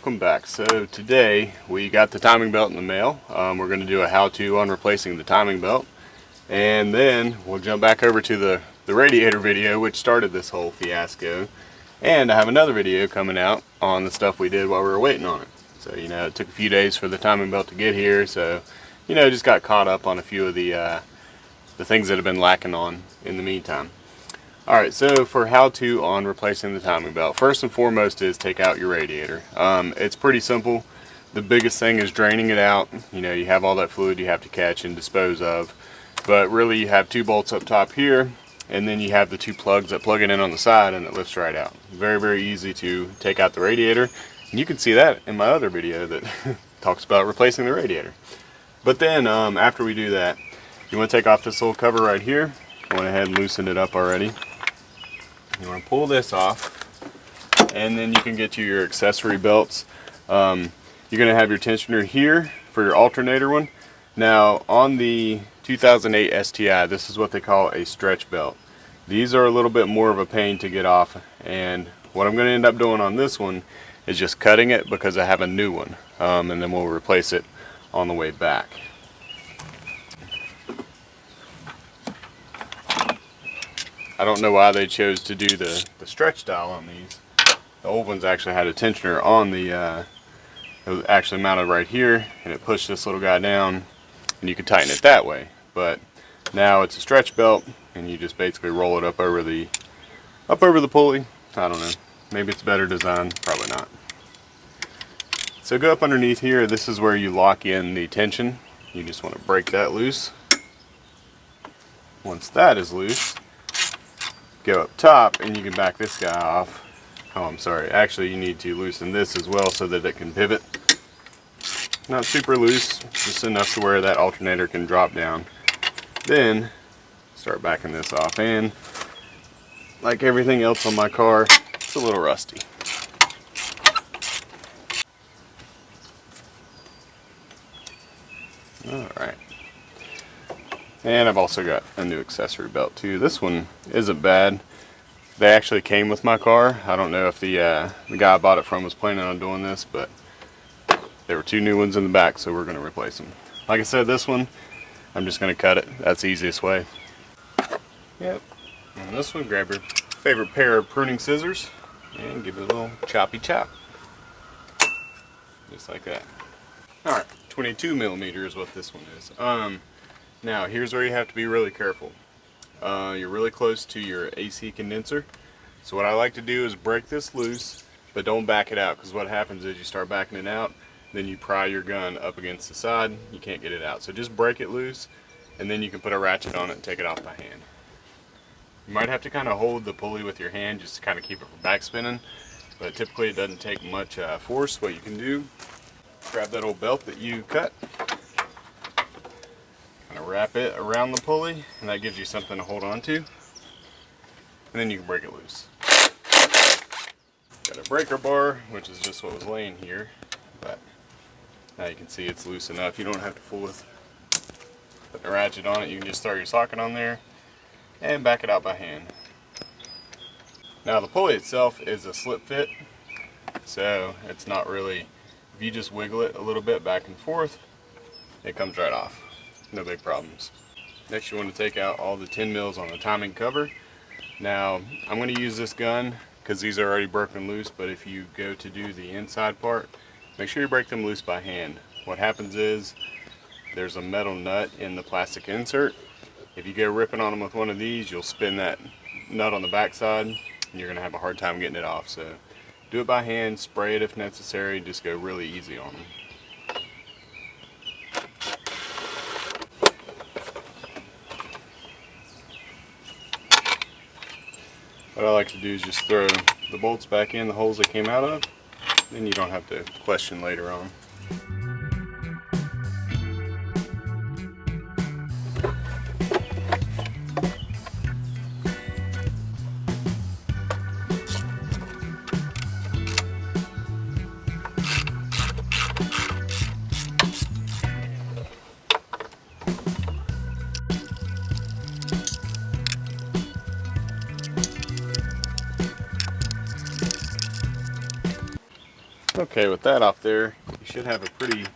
welcome back. So today we got the timing belt in the mail. We're going to do a how-to on replacing the timing belt, and then we'll jump back over to the radiator video, which started this whole fiasco. And I have another video coming out on the stuff we did while we were waiting on it. So it took a few days for the timing belt to get here, so just got caught up on a few of the things that have been lacking on in the meantime. Alright, so for how-to on replacing the timing belt, first and foremost is take out your radiator. It's pretty simple. The biggest thing is draining it out. You have all that fluid you have to catch and dispose of, but really you have two bolts up top here, and then you have the two plugs that plug it in on the side, and it lifts right out. Very, very easy to take out the radiator, and you can see that in my other video that talks about replacing the radiator. But then after we do that, you want to take off this little cover right here. I went ahead and loosened it up already. You want to pull this off, and then you can get you your accessory belts. You're going to have your tensioner here for your alternator one. Now on the 2008 STI, this is what they call a stretch belt. These are a little bit more of a pain to get off, and what I'm going to end up doing on this one is just cutting it because I have a new one, and then we'll replace it on the way back. I don't know why they chose to do the stretch style on these. The old ones actually had a tensioner on the, it was actually mounted right here, and it pushed this little guy down, and you could tighten it that way. But now it's a stretch belt, and you just basically roll it up over the pulley. I don't know. Maybe it's better design. Probably not. So go up underneath here. This is where you lock in the tension. You just want to break that loose. Once that is loose, go up top and you can back this guy off. Oh, I'm sorry. Actually, you need to loosen this as well so that it can pivot. Not super loose, just enough to where that alternator can drop down. Then start backing this off, and like everything else on my car, it's a little rusty. Alright. And I've also got a new accessory belt too. This one isn't bad. They actually came with my car. I don't know if the guy I bought it from was planning on doing this, but there were two new ones in the back, so we're going to replace them. Like I said, this one, I'm just going to cut it. That's the easiest way. Yep. And this one, grab your favorite pair of pruning scissors and give it a little choppy chop. Just like that. Alright, 22 millimeter is what this one is. Now, here's where you have to be really careful. You're really close to your AC condenser. So what I like to do is break this loose, but don't back it out, because what happens is you start backing it out, then you pry your gun up against the side, you can't get it out. So just break it loose, and then you can put a ratchet on it and take it off by hand. You might have to kind of hold the pulley with your hand just to kind of keep it from back spinning, but typically it doesn't take much force. What you can do, grab that old belt that you cut, wrap it around the pulley, and that gives you something to hold on to, and then you can break it loose. Got a breaker bar, which is just what was laying here, but now you can see it's loose enough. You don't have to fool with putting a ratchet on it. You can just throw your socket on there and back it out by hand. Now the pulley itself is a slip fit, so it's not really, if you just wiggle it a little bit back and forth, it comes right off. No big problems. Next, you want to take out all the 10 mils on the timing cover. Now, I'm going to use this gun because these are already broken loose, but if you go to do the inside part, make sure you break them loose by hand. What happens is there's a metal nut in the plastic insert. If you go ripping on them with one of these, you'll spin that nut on the back side, and you're going to have a hard time getting it off. So do it by hand, spray it if necessary, just go really easy on them. What I like to do is just throw the bolts back in the holes they came out of, then you don't have to question later on. Okay, with that off there, you should have a pretty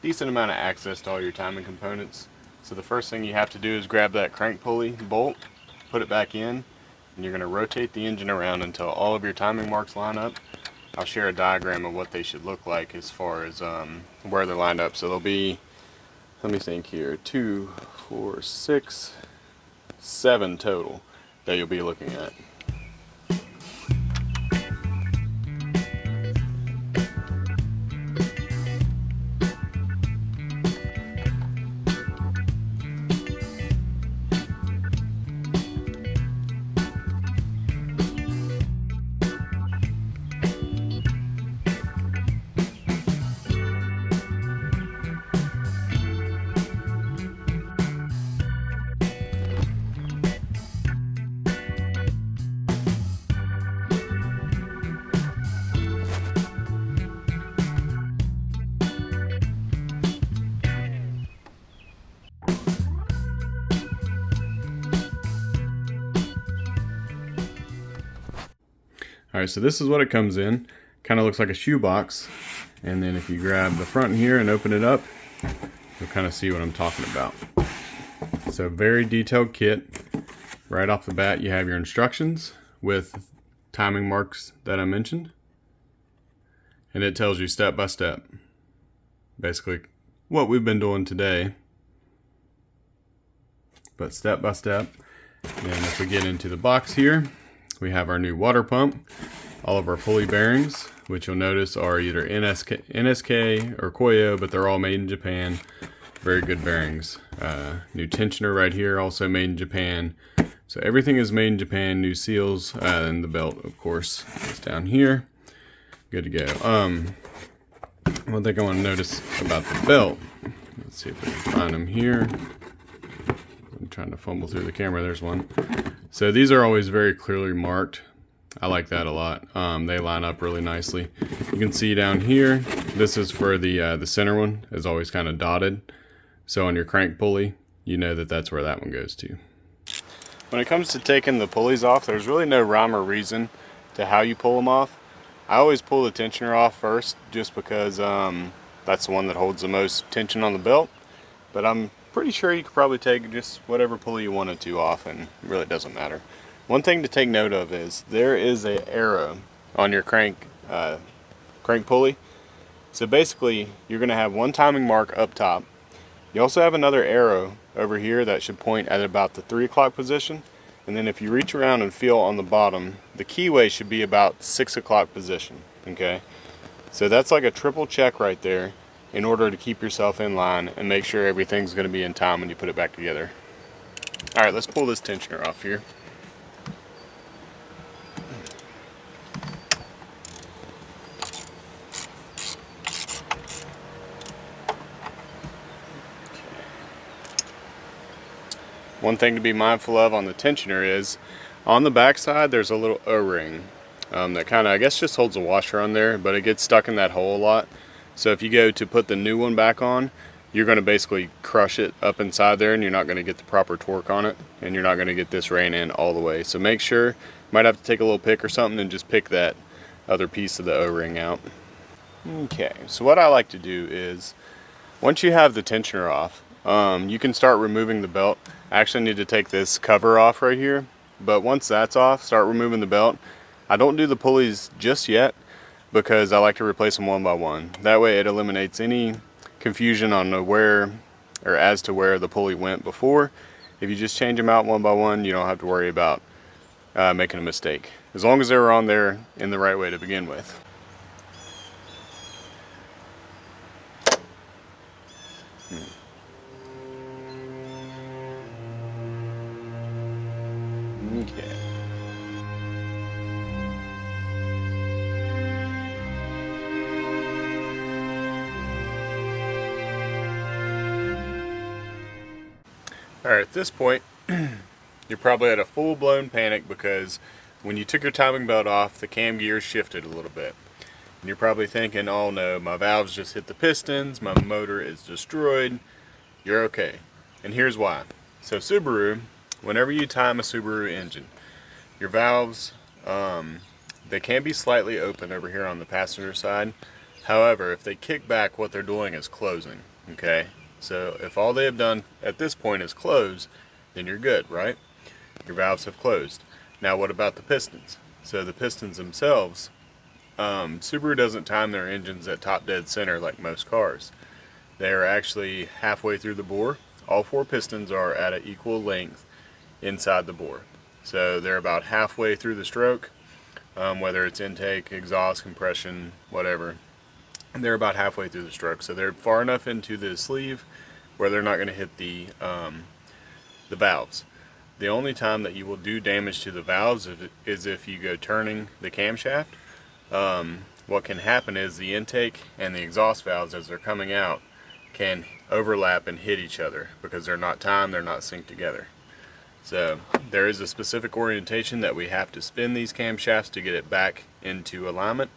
decent amount of access to all your timing components. So the first thing you have to do is grab that crank pulley bolt, put it back in, and you're going to rotate the engine around until all of your timing marks line up. I'll share a diagram of what they should look like as far as where they're lined up. So there'll be, let me think here, 2, 4, 6, 7 total that you'll be looking at. Alright, so this is what it comes in. Kind of looks like a shoebox. And then if you grab the front here and open it up, you'll kind of see what I'm talking about. So very detailed kit. Right off the bat you have your instructions with timing marks that I mentioned. And it tells you step by step. Basically what we've been doing today. But step by step. And if we get into the box here, we have our new water pump, all of our pulley bearings, which you'll notice are either NSK or Koyo, but they're all made in Japan. Very good bearings. New tensioner right here, also made in Japan. So everything is made in Japan. New seals, and the belt, of course, is down here. Good to go. One thing I want to notice about the belt, let's see if we can find them here. I'm trying to fumble through the camera. There's one. So these are always very clearly marked. I like that a lot. They line up really nicely. You can see down here, this is for the center one is always kind of dotted. So on your crank pulley, you know that that's where that one goes to. When it comes to taking the pulleys off, there's really no rhyme or reason to how you pull them off. I always pull the tensioner off first just because that's the one that holds the most tension on the belt. But I'm pretty sure you could probably take just whatever pulley you wanted to off, and it really doesn't matter. One thing to take note of is there is an arrow on your crank pulley. So basically you're going to have one timing mark up top. You also have another arrow over here that should point at about the 3 o'clock position, and then if you reach around and feel on the bottom, the keyway should be about 6 o'clock position. Okay, so that's like a triple check right there in order to keep yourself in line and make sure everything's going to be in time when you put it back together. Alright, let's pull this tensioner off here. One thing to be mindful of on the tensioner is on the back side there's a little O-ring that kind of, I guess, just holds a washer on there, but it gets stuck in that hole a lot. So if you go to put the new one back on, you're going to basically crush it up inside there, and you're not going to get the proper torque on it, and you're not going to get this rein in all the way. So make sure, you might have to take a little pick or something and just pick that other piece of the O-ring out. Okay, so what I like to do is, once you have the tensioner off, you can start removing the belt. I actually need to take this cover off right here, but once that's off, start removing the belt. I don't do the pulleys just yet because I like to replace them one by one. That way it eliminates any confusion on where or as to where the pulley went before. If you just change them out one by one, you don't have to worry about making a mistake, as long as they were on there in the right way to begin with. Okay. Alright, at this point, you're probably at a full-blown panic because when you took your timing belt off, the cam gears shifted a little bit. And you're probably thinking, oh no, my valves just hit the pistons, my motor is destroyed. You're okay. And here's why. So Subaru, whenever you time a Subaru engine, your valves they can be slightly open over here on the passenger side. However, if they kick back, what they're doing is closing, okay? So if all they have done at this point is close, then you're good, right? Your valves have closed. Now what about the pistons? So the pistons themselves, Subaru doesn't time their engines at top dead center like most cars. They are actually halfway through the bore. All 4 pistons are at an equal length inside the bore. So they're about halfway through the stroke, whether it's intake, exhaust, compression, whatever. They're about halfway through the stroke. So they're far enough into the sleeve where they're not going to hit the valves. The only time that you will do damage to the valves is if you go turning the camshaft. What can happen is the intake and the exhaust valves, as they're coming out, can overlap and hit each other because they're not timed, they're not synced together. So there is a specific orientation that we have to spin these camshafts to get it back into alignment,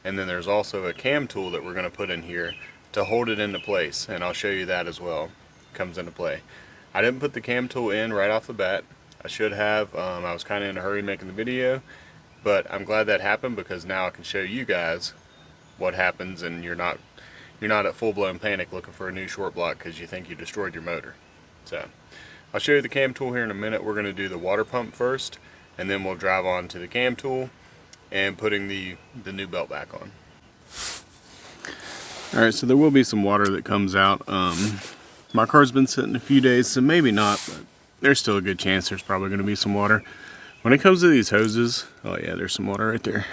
and then there's also a cam tool that we're going to put in here to hold it into place, and I'll show you that as well. It comes into play. I didn't put the cam tool in right off the bat. I should have. I was kind of in a hurry making the video, but I'm glad that happened because now I can show you guys what happens, and you're not at full-blown panic looking for a new short block because you think you destroyed your motor. So I'll show you the cam tool here in a minute. We're going to do the water pump first, and then we'll drive on to the cam tool and putting the new belt back on. Alright, so there will be some water that comes out. My car's been sitting a few days, so maybe not, but there's still a good chance there's probably going to be some water. When it comes to these hoses, oh yeah, there's some water right there.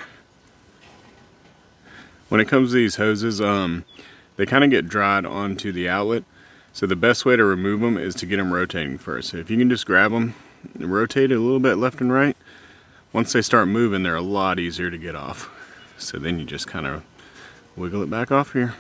When it comes to these hoses, they kind of get dried onto the outlet. So the best way to remove them is to get them rotating first. So if you can just grab them and rotate it a little bit left and right, once they start moving, they're a lot easier to get off. So then you just kind of wiggle it back off here.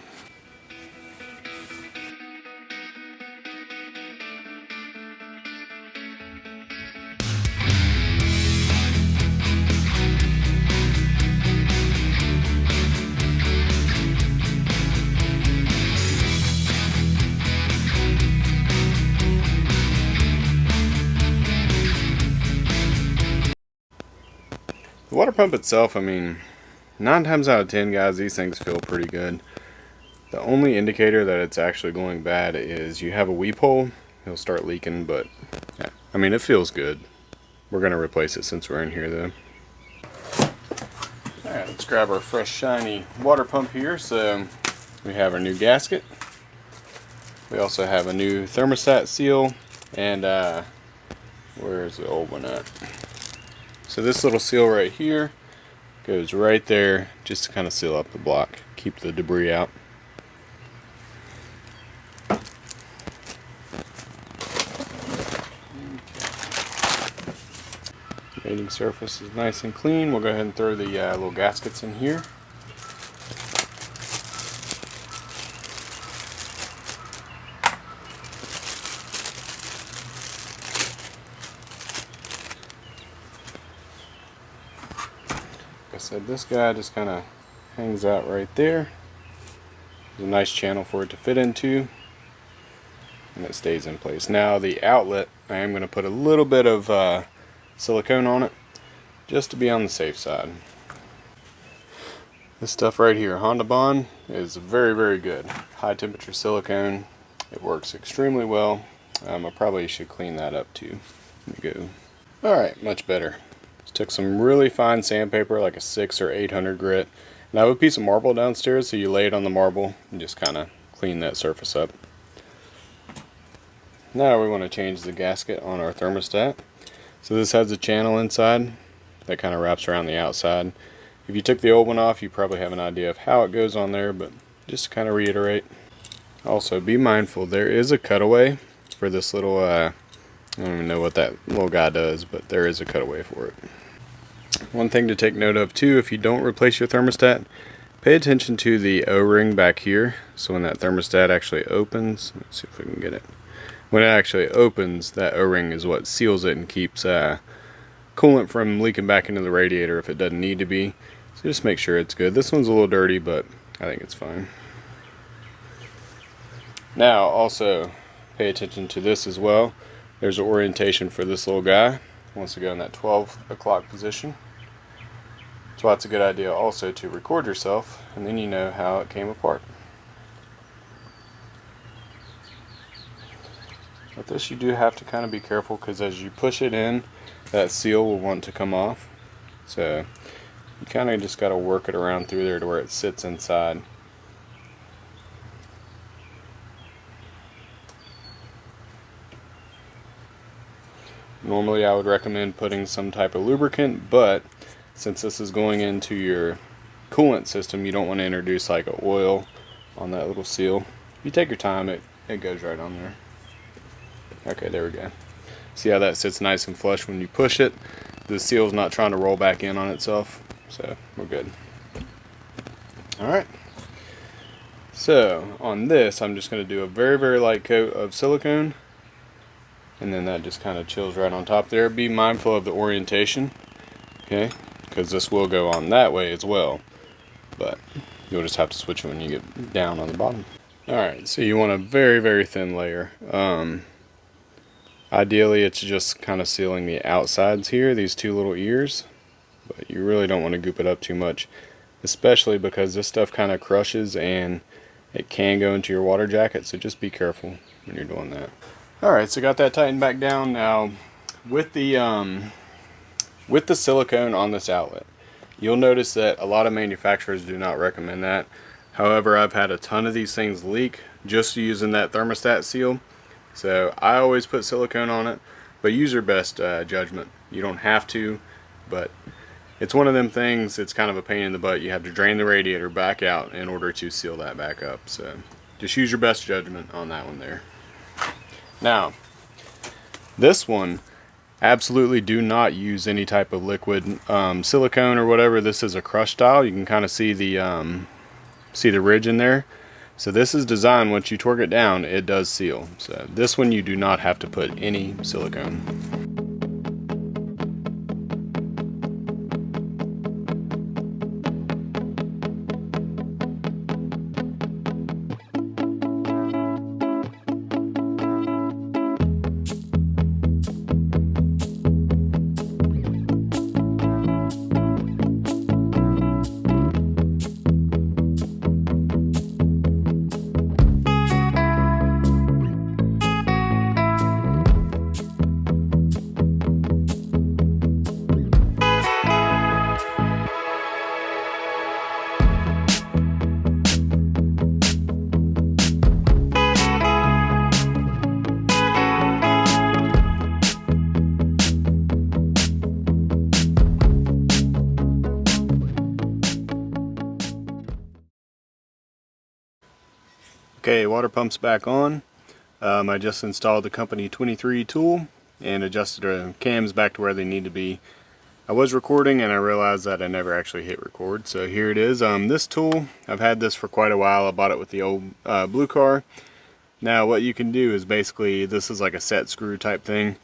The water pump itself, I mean, 9 times out of 10, guys, these things feel pretty good. The only indicator that it's actually going bad is you have a weep hole, it'll start leaking, but yeah, I mean, it feels good. We're going to replace it since we're in here, though. Alright, let's grab our fresh, shiny water pump here. So we have our new gasket. We also have a new thermostat seal, and where's the old one at? So this little seal right here goes right there just to kind of seal up the block, keep the debris out. Mating surface is nice and clean. We'll go ahead and throw the little gaskets in here. Like I said, this guy just kind of hangs out right there. There's a nice channel for it to fit into, and it stays in place. Now the outlet, I am going to put a little bit of silicone on it just to be on the safe side. This stuff right here, Honda Bond, is very, very good. High temperature silicone. It works extremely well. I probably should clean that up too. Let me go. Alright, much better. Just took some really fine sandpaper, like a 600 or 800 grit, and I have a piece of marble downstairs, so you lay it on the marble and just kind of clean that surface up. Now we want to change the gasket on our thermostat. So this has a channel inside that kind of wraps around the outside. If you took the old one off, you probably have an idea of how it goes on there, but just to kind of reiterate. Also, be mindful, there is a cutaway for this little, I don't even know what that little guy does, but there is a cutaway for it. One thing to take note of too, if you don't replace your thermostat, pay attention to the O-ring back here. So when that thermostat actually opens, let's see if we can get it. When it actually opens, that O-ring is what seals it and keeps coolant from leaking back into the radiator if it doesn't need to be. So just make sure it's good. This one's a little dirty, but I think it's fine. Now also pay attention to this as well. There's an orientation for this little guy. It wants to go in that 12 o'clock position. That's why it's a good idea also to record yourself, and then you know how it came apart. With this you do have to kind of be careful, because as you push it in, that seal will want to come off. So you kind of just got to work it around through there to where it sits inside. Normally I would recommend putting some type of lubricant, but since this is going into your coolant system, you don't want to introduce like an oil on that little seal. You take your time, it goes right on there. Okay, there we go. See how that sits nice and flush when you push it? The seal's not trying to roll back in on itself, so we're good. Alright, so on this I'm just going to do a very, very light coat of silicone, and then that just kind of chills right on top there. Be mindful of the orientation, okay, because this will go on that way as well, but you'll just have to switch it when you get down on the bottom. Alright, so you want a very, very thin layer. Ideally it's just kind of sealing the outsides here, these two little ears, but you really don't want to goop it up too much, especially because this stuff kind of crushes and it can go into your water jacket, so just be careful when you're doing that. Alright, so got that tightened back down. Now with the silicone on this outlet, you'll notice that a lot of manufacturers do not recommend that. However, I've had a ton of these things leak just using that thermostat seal. So I always put silicone on it, but use your best judgment. You don't have to, but it's one of them things, it's kind of a pain in the butt. You have to drain the radiator back out in order to seal that back up. So just use your best judgment on that one there. Now, this one, absolutely do not use any type of liquid silicone or whatever. This is a crush style. You can kind of see the ridge in there. So this is designed, once you torque it down, it does seal. So this one you do not have to put any silicone. Okay, water pump's back on. I just installed the company 23 tool and adjusted the cams back to where they need to be. I was recording and I realized that I never actually hit record, so here it is. This tool, I've had this for quite a while. I bought it with the old blue car. Now what you can do is basically, this is like a set screw type thing.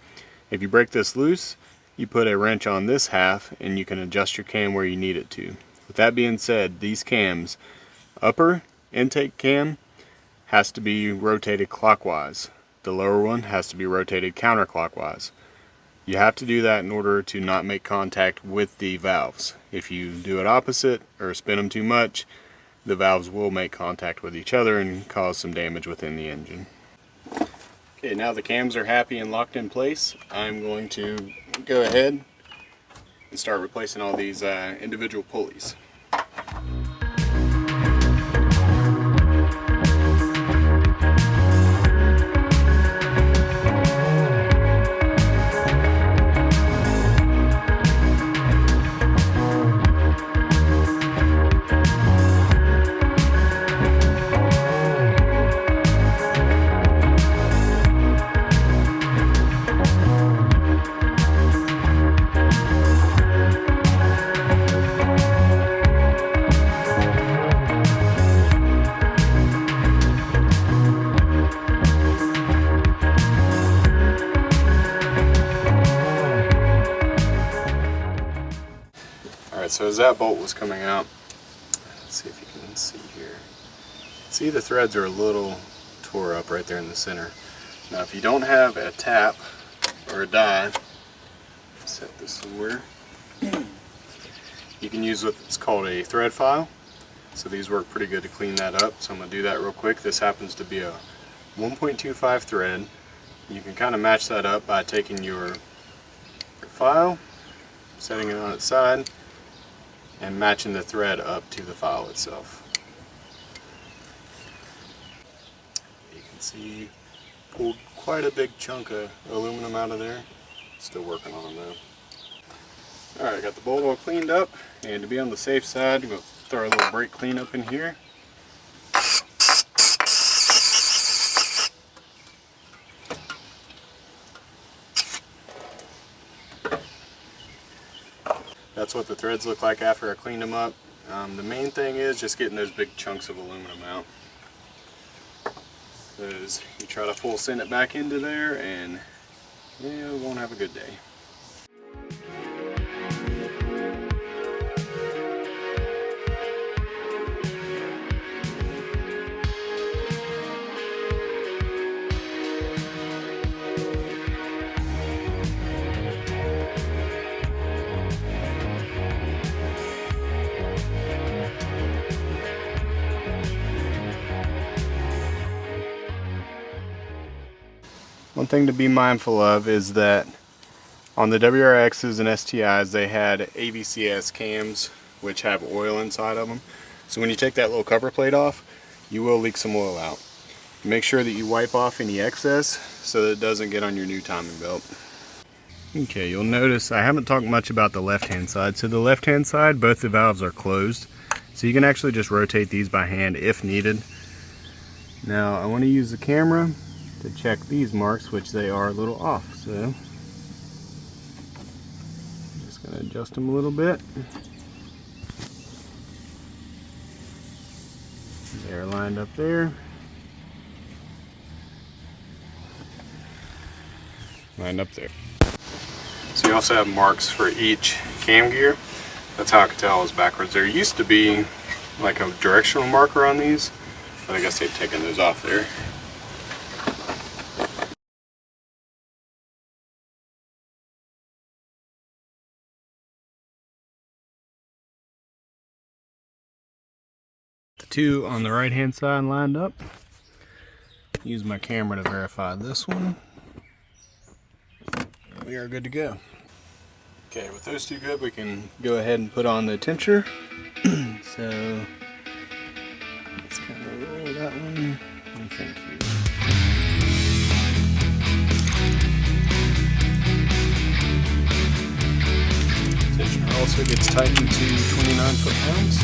If you break this loose, you put a wrench on this half and you can adjust your cam where you need it to. With that being said, these cams, upper intake cam has to be rotated clockwise. The lower one has to be rotated counterclockwise. You have to do that in order to not make contact with the valves. If you do it opposite or spin them too much, the valves will make contact with each other and cause some damage within the engine. Okay, now the cams are happy and locked in place. I'm going to go ahead and start replacing all these individual pulleys. So as that bolt was coming out, let's see if you can see here. See, the threads are a little tore up right there in the center. Now if you don't have a tap or a die, set this somewhere, you you can use what's called a thread file. So these work pretty good to clean that up. So I'm going to do that real quick. This happens to be a 1.25 thread. You can kind of match that up by taking your file, setting it on its side, and matching the thread up to the file itself. You can see pulled quite a big chunk of aluminum out of there. Still working on them though. Alright, got the bolt all cleaned up, and to be on the safe side, we'll throw a little brake cleanup in here. That's what the threads look like after I cleaned them up. The main thing is just getting those big chunks of aluminum out. Because you try to full send it back into there and you won't have a good day. One thing to be mindful of is that on the WRXs and STIs they had AVCS cams which have oil inside of them. So when you take that little cover plate off, you will leak some oil out. Make sure that you wipe off any excess so that it doesn't get on your new timing belt. Okay, you'll notice I haven't talked much about the left hand side. So the left hand side, both the valves are closed. So you can actually just rotate these by hand if needed. Now I want to use the camera to check these marks, which they are a little off. So I'm just going to adjust them a little bit. They're lined up there. Lined up there. So you also have marks for each cam gear. That's how I could tell I was backwards. There used to be like a directional marker on these, but I guess they've taken those off there. The two on the right hand side lined up. Use my camera to verify this one. We are good to go. Okay, with those two good, we can go ahead and put on the tensioner. So let's kind of roll that one. What do you think here? Tensioner also gets tightened to 29 foot-pounds.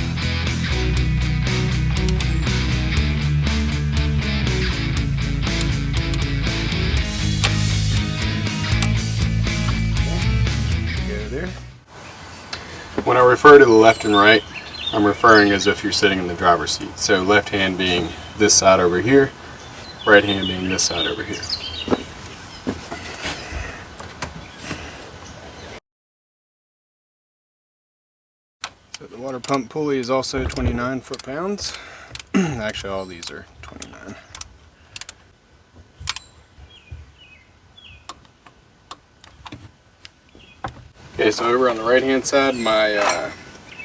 When I refer to the left and right, I'm referring as if you're sitting in the driver's seat. So left hand being this side over here, right hand being this side over here. So the water pump pulley is also 29 foot-pounds. Actually, all these are 29. Okay, so over on the right hand side, my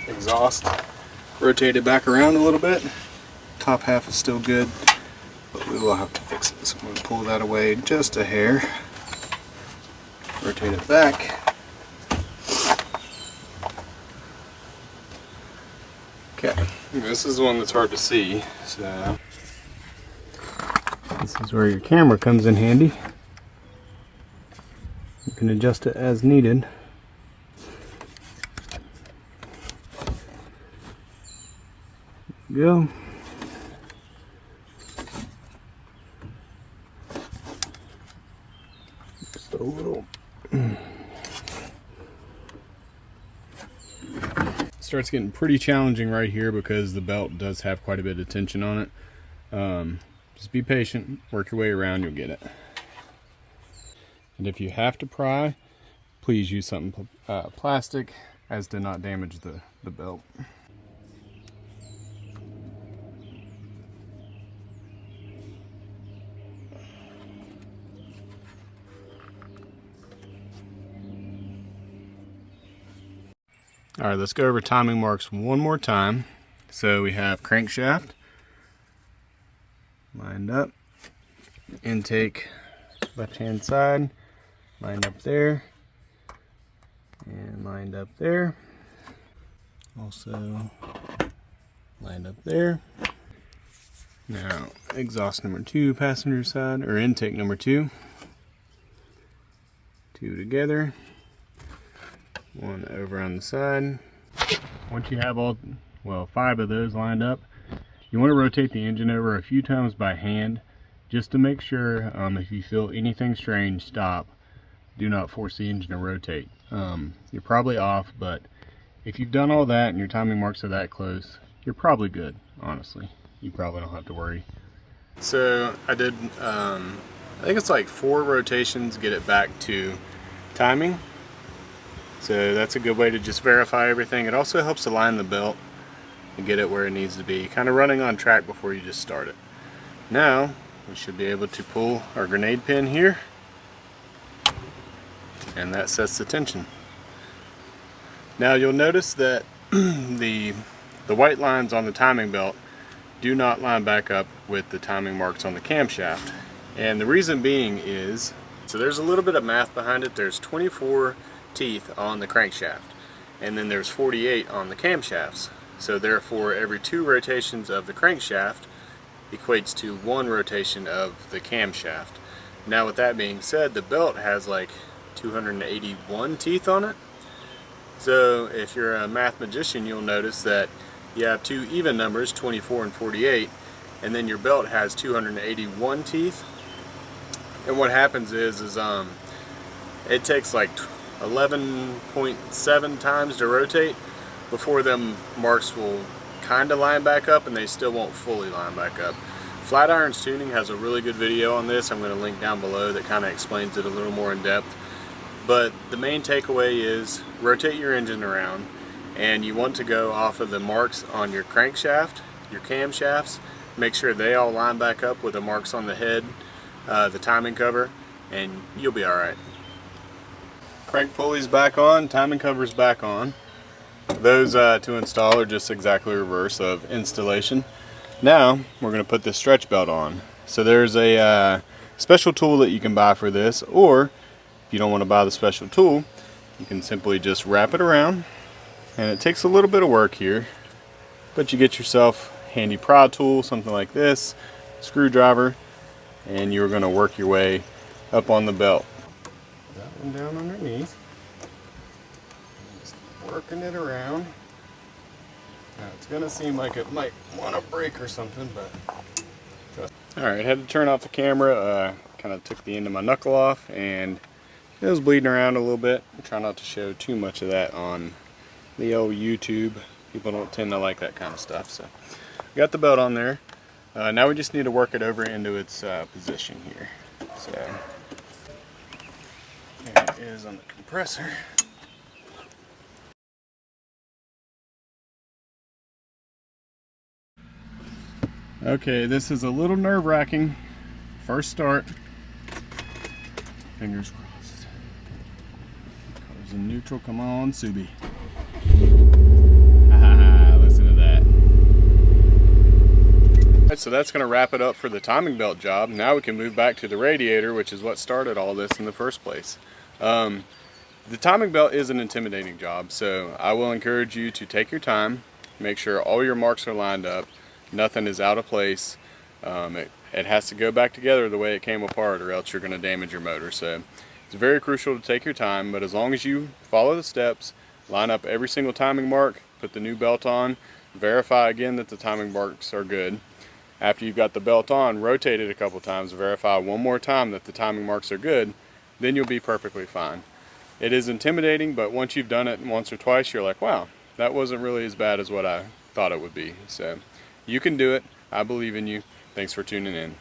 exhaust rotated back around a little bit. Top half is still good, but we will have to fix it. So I'm going to pull that away just a hair, rotate it back. Okay, this is the one that's hard to see, so this is where your camera comes in handy. You can adjust it as needed. Go. Just a little. Starts getting pretty challenging right here because the belt does have quite a bit of tension on it. Just be patient, work your way around, you'll get it. And if you have to pry, please use something plastic as to not damage the belt. All right, let's go over timing marks one more time. So we have crankshaft lined up, intake left hand side, lined up there, and lined up there. Also lined up there. Now exhaust number 2, passenger side, or intake number 2. 2 together. 1 over on the side. Once you have all, well, 5 of those lined up, you want to rotate the engine over a few times by hand just to make sure if you feel anything strange, stop. Do not force the engine to rotate. You're probably off, but if you've done all that and your timing marks are that close, you're probably good, honestly. You probably don't have to worry. So I did, I think it's like 4 rotations, get it back to timing. So that's a good way to just verify everything. It also helps align the belt and get it where it needs to be, kind of running on track before you just start it. Now we should be able to pull our grenade pin here, and that sets the tension. Now you'll notice that the white lines on the timing belt do not line back up with the timing marks on the camshaft. And the reason being is, so there's a little bit of math behind it. There's 24 teeth on the crankshaft, and then there's 48 on the camshafts. So therefore, every 2 rotations of the crankshaft equates to 1 rotation of the camshaft. Now with that being said, the belt has like 281 teeth on it. So if you're a math magician, you'll notice that you have 2 even numbers, 24 and 48, and then your belt has 281 teeth. And what happens is it takes like 11.7 times to rotate before them marks will kind of line back up, and they still won't fully line back up. Flatirons Tuning has a really good video on this. I'm going to link down below that kind of explains it a little more in depth. But the main takeaway is rotate your engine around, and you want to go off of the marks on your crankshaft, your camshafts. Make sure they all line back up with the marks on the head, the timing cover, and you'll be alright. Crank pulley's back on, timing cover's back on. Those to install are just exactly reverse of installation. Now we're going to put this stretch belt on. So there's a special tool that you can buy for this, or if you don't want to buy the special tool, you can simply just wrap it around. And it takes a little bit of work here, but you get yourself a handy pry tool, something like this, screwdriver, and you're going to work your way up on the belt. That one down underneath. Just working it around. Now it's going to seem like it might want to break or something, but alright, had to turn off the camera. Kind of took the end of my knuckle off, and it was bleeding around a little bit. Try not to show too much of that on the old YouTube. People don't tend to like that kind of stuff. So got the belt on there. Now we just need to work it over into its position here. So there it is on the compressor. Okay, this is a little nerve-wracking. First start. Fingers crossed. Cars in neutral, come on, Subi. Listen to that. Alright, so that's going to wrap it up for the timing belt job. Now we can move back to the radiator, which is what started all this in the first place. The timing belt is an intimidating job, so I will encourage you to take your time, make sure all your marks are lined up, nothing is out of place. It has to go back together the way it came apart, or else you're going to damage your motor. So it's very crucial to take your time, but as long as you follow the steps, line up every single timing mark, put the new belt on, verify again that the timing marks are good. After you've got the belt on, rotate it a couple times, verify one more time that the timing marks are good, then you'll be perfectly fine. It is intimidating, but once you've done it once or twice, you're like, wow, that wasn't really as bad as what I thought it would be. So you can do it. I believe in you. Thanks for tuning in.